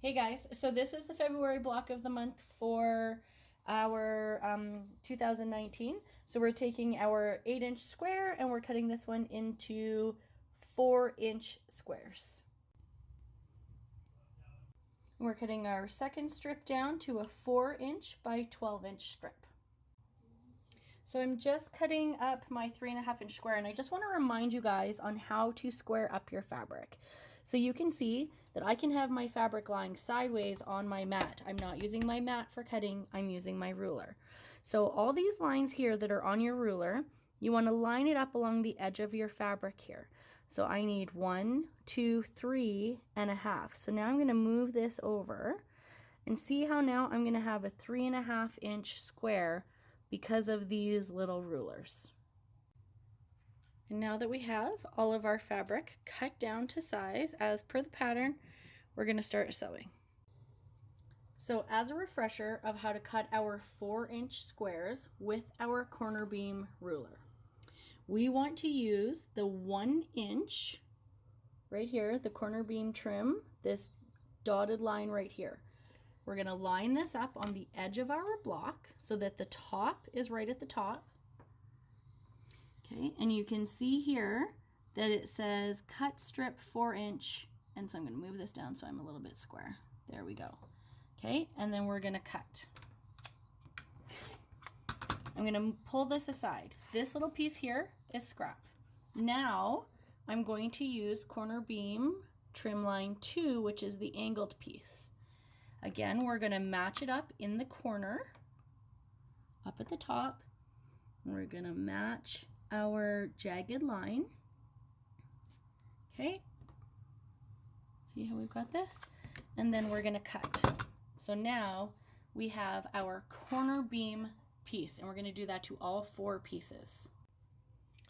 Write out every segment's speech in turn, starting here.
Hey guys, so this is the February block of the month for our 2019. So we're taking our 8-inch square and we're cutting this one into 4-inch squares. We're cutting our second strip down to a 4-inch by 12-inch strip. So I'm just cutting up my 3.5-inch square, and I just want to remind you guys on how to square up your fabric. So you can see that I can have my fabric lying sideways on my mat. I'm not using my mat for cutting, I'm using my ruler. So all these lines here that are on your ruler, you want to line it up along the edge of your fabric here. So I need 1, 2, 3.5. So now I'm going to move this over and see how now I'm going to have a 3.5-inch square because of these little rulers. And now that we have all of our fabric cut down to size as per the pattern, we're going to start sewing. So as a refresher of how to cut our 4-inch squares with our corner beam ruler, we want to use the 1-inch right here, the corner beam trim, this dotted line right here. We're going to line this up on the edge of our block so that the top is right at the top. Okay, and you can see here that it says cut strip 4-inch, and so I'm going to move this down so I'm a little bit square. There we go. Okay, and then we're going to cut. I'm going to pull this aside. This little piece here is scrap. Now I'm going to use corner beam trim line 2, which is the angled piece. Again, we're going to match it up in the corner, up at the top. And we're going to match our jagged line. Okay. See how we've got this? And then we're going to cut. So now we have our corner beam piece, and we're going to do that to all 4 pieces.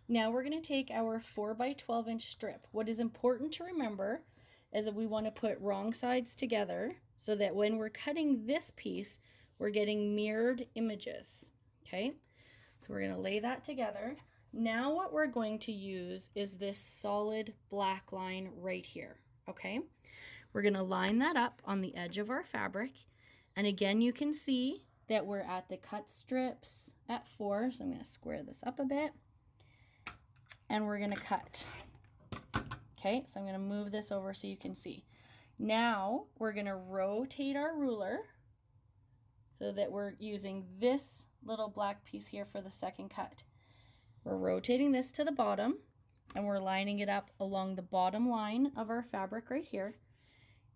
Now we're going to take our 4 by 12-inch strip. What is important to remember is that we want to put wrong sides together so that when we're cutting this piece, we're getting mirrored images. Okay, so we're going to lay that together. Now what we're going to use is this solid black line right here. Okay, we're going to line that up on the edge of our fabric, and again you can see that we're at the cut strips at 4, so I'm going to square this up a bit, and we're going to cut. Okay, so I'm going to move this over so you can see. Now we're going to rotate our ruler so that we're using this little black piece here for the second cut. We're rotating this to the bottom, and we're lining it up along the bottom line of our fabric right here.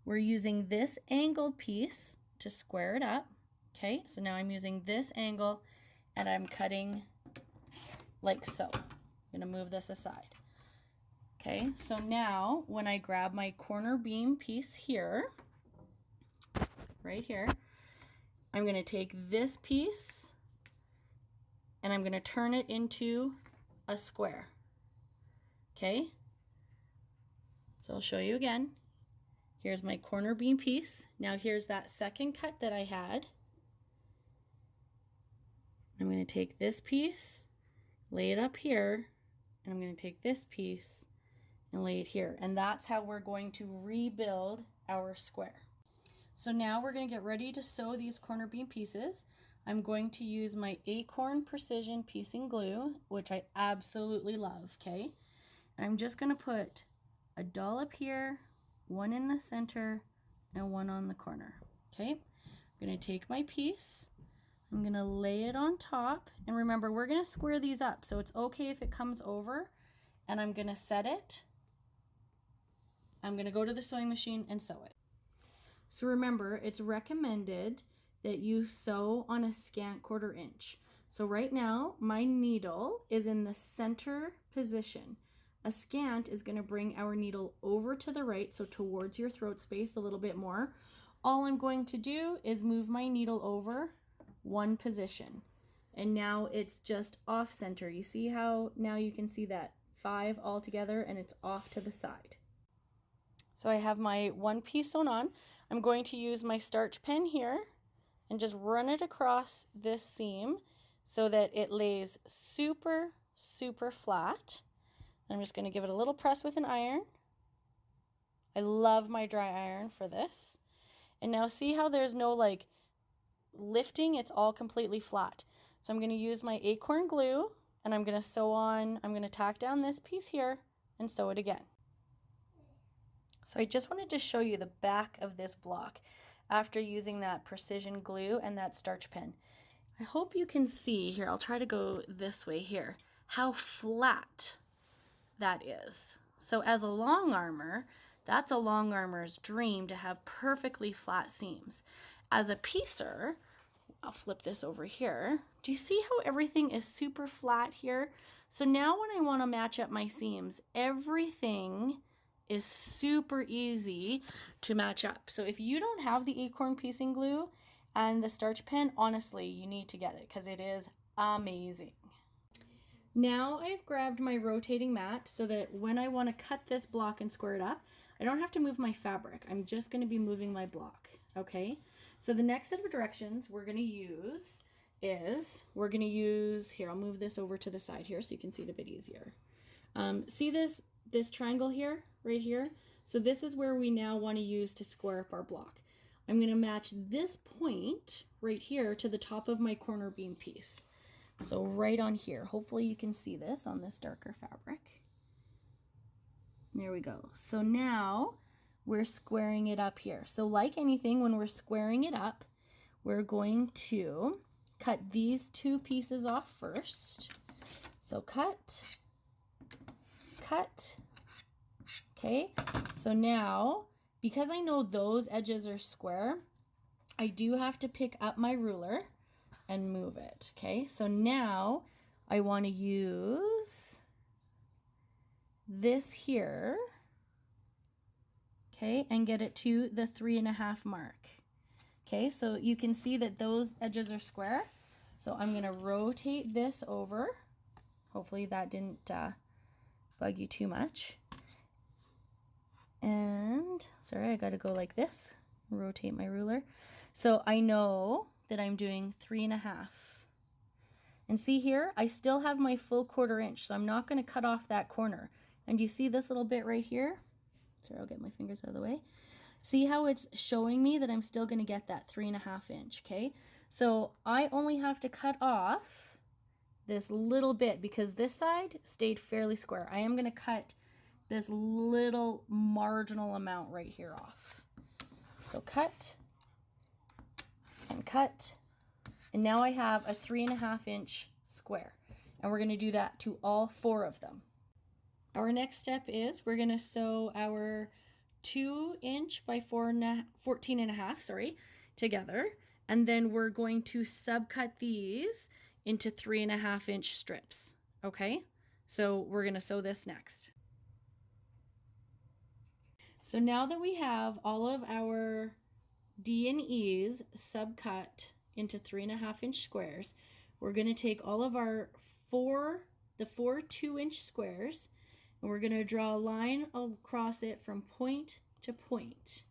We're using this angled piece to square it up. Okay, so now I'm using this angle and I'm cutting like so. I'm going to move this aside. Okay, so now when I grab my corner beam piece here, right here, I'm going to take this piece and I'm going to turn it into a square. Okay, so I'll show you again. Here's my corner beam piece. Now here's that second cut that I had. I'm going to take this piece, lay it up here, and I'm going to take this piece and lay it here. And that's how we're going to rebuild our square. So now we're going to get ready to sew these corner beam pieces. I'm going to use my Acorn Precision Piecing Glue, which I absolutely love, okay? And I'm just going to put a dollop here, one in the center, and one on the corner, okay? I'm going to take my piece, I'm going to lay it on top, and remember, we're going to square these up, so it's okay if it comes over, and I'm going to set it. I'm going to go to the sewing machine and sew it. So remember, it's recommended that you sew on a scant 1/4 inch. So right now, my needle is in the center position. A scant is going to bring our needle over to the right, so towards your throat space a little bit more. All I'm going to do is move my needle over 1 position. And now it's just off center. You see how now you can see that 5 all together and it's off to the side. So I have my 1 piece sewn on. I'm going to use my starch pen here and just run it across this seam so that it lays super, super flat. I'm just going to give it a little press with an iron. I love my dry iron for this. And now see how there's no like lifting, it's all completely flat. So I'm going to use my acorn glue and I'm going to sew on, I'm going to tack down this piece here and sew it again. So I just wanted to show you the back of this block after using that precision glue and that starch pen. I hope you can see here, I'll try to go this way here, how flat that is. So as a long armor, that's a long armor's dream to have perfectly flat seams. As a piecer, I'll flip this over here. Do you see how everything is super flat here? So now when I want to match up my seams, everything is super easy to match up. So if you don't have the acorn piecing glue and the starch pen, honestly, you need to get it because it is amazing. Now I've grabbed my rotating mat so that when I want to cut this block and square it up, I don't have to move my fabric. I'm just going to be moving my block, okay? So the next set of directions we're going to use is, here, I'll move this over to the side here so you can see it a bit easier. See this triangle here, right here? So this is where we now want to use to square up our block. I'm going to match this point right here to the top of my corner beam piece. So right on here, hopefully you can see this on this darker fabric. There we go. So now we're squaring it up here. So like anything, when we're squaring it up, we're going to cut these two pieces off first. So cut, cut. Okay, so now, because I know those edges are square, I do have to pick up my ruler and move it. Okay, so now I want to use this here, okay, and get it to the 3.5 mark. Okay, so you can see that those edges are square. So I'm going to rotate this over. Hopefully that didn't bug you too much. And sorry, I got to go like this, rotate my ruler. So I know that I'm doing 3.5. And see here, I still have my full 1/4 inch, so I'm not going to cut off that corner. And you see this little bit right here? Sorry, I'll get my fingers out of the way. See how it's showing me that I'm still going to get that 3.5 inch, okay? So I only have to cut off this little bit because this side stayed fairly square. I am going to cut this little marginal amount right here off. So cut and cut. And now I have a 3.5 inch square. And we're going to do that to all 4 of them. Our next step is we're going to sew our 2 inch by 14.5, together. And then we're going to subcut these into 3.5 inch strips. Okay? So we're going to sew this next. So now that we have all of our D and E's subcut into 3.5 inch squares, we're going to take all of our four 2 inch squares and we're going to draw a line across it from point to point.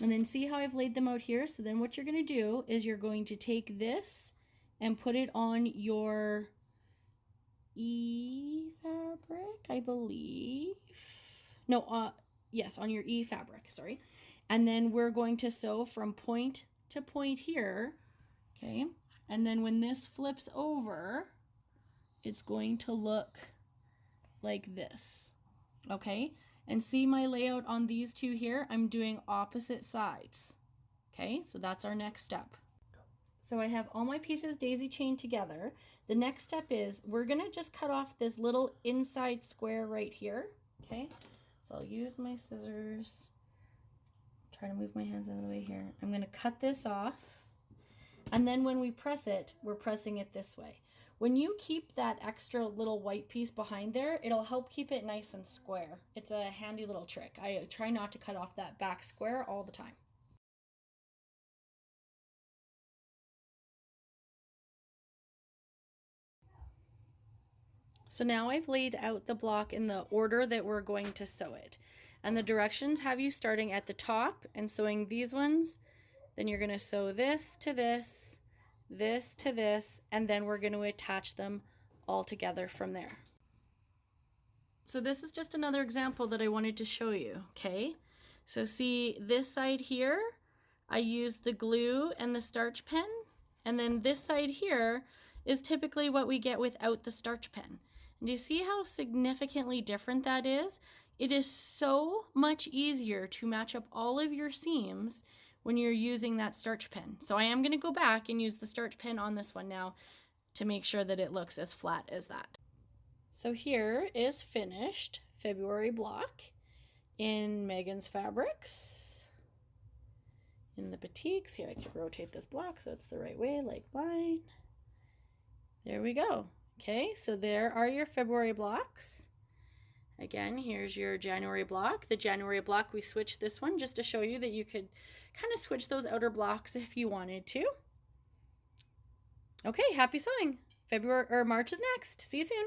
And then see how I've laid them out here? So then what you're going to do is you're going to take this and put it on your E fabric, I believe. No, yes, on your E fabric, sorry. And then we're going to sew from point to point here, okay? And then when this flips over, it's going to look like this, okay? And see my layout on these two here? I'm doing opposite sides, okay? So that's our next step. So I have all my pieces daisy chained together. The next step is we're gonna just cut off this little inside square right here, okay? So I'll use my scissors, try to move my hands out of the way here. I'm gonna cut this off. And then when we press it, we're pressing it this way. When you keep that extra little white piece behind there, it'll help keep it nice and square. It's a handy little trick. I try not to cut off that back square all the time. So now I've laid out the block in the order that we're going to sew it. And the directions have you starting at the top and sewing these ones. Then you're going to sew this to this, this to this, and then we're going to attach them all together from there. So this is just another example that I wanted to show you, okay? So see this side here, I use the glue and the starch pen, and then this side here is typically what we get without the starch pen. And do you see how significantly different that is? It is so much easier to match up all of your seams when you're using that starch pen. So I am going to go back and use the starch pen on this one now to make sure that it looks as flat as that. So here is finished February block in Megan's Fabrics. In the batiks, here I can rotate this block so it's the right way, like mine. There we go. Okay, so there are your February blocks. Again, here's your January block. The January block, we switched this one just to show you that you could kind of switch those outer blocks if you wanted to. Okay, happy sewing. March is next. See you soon.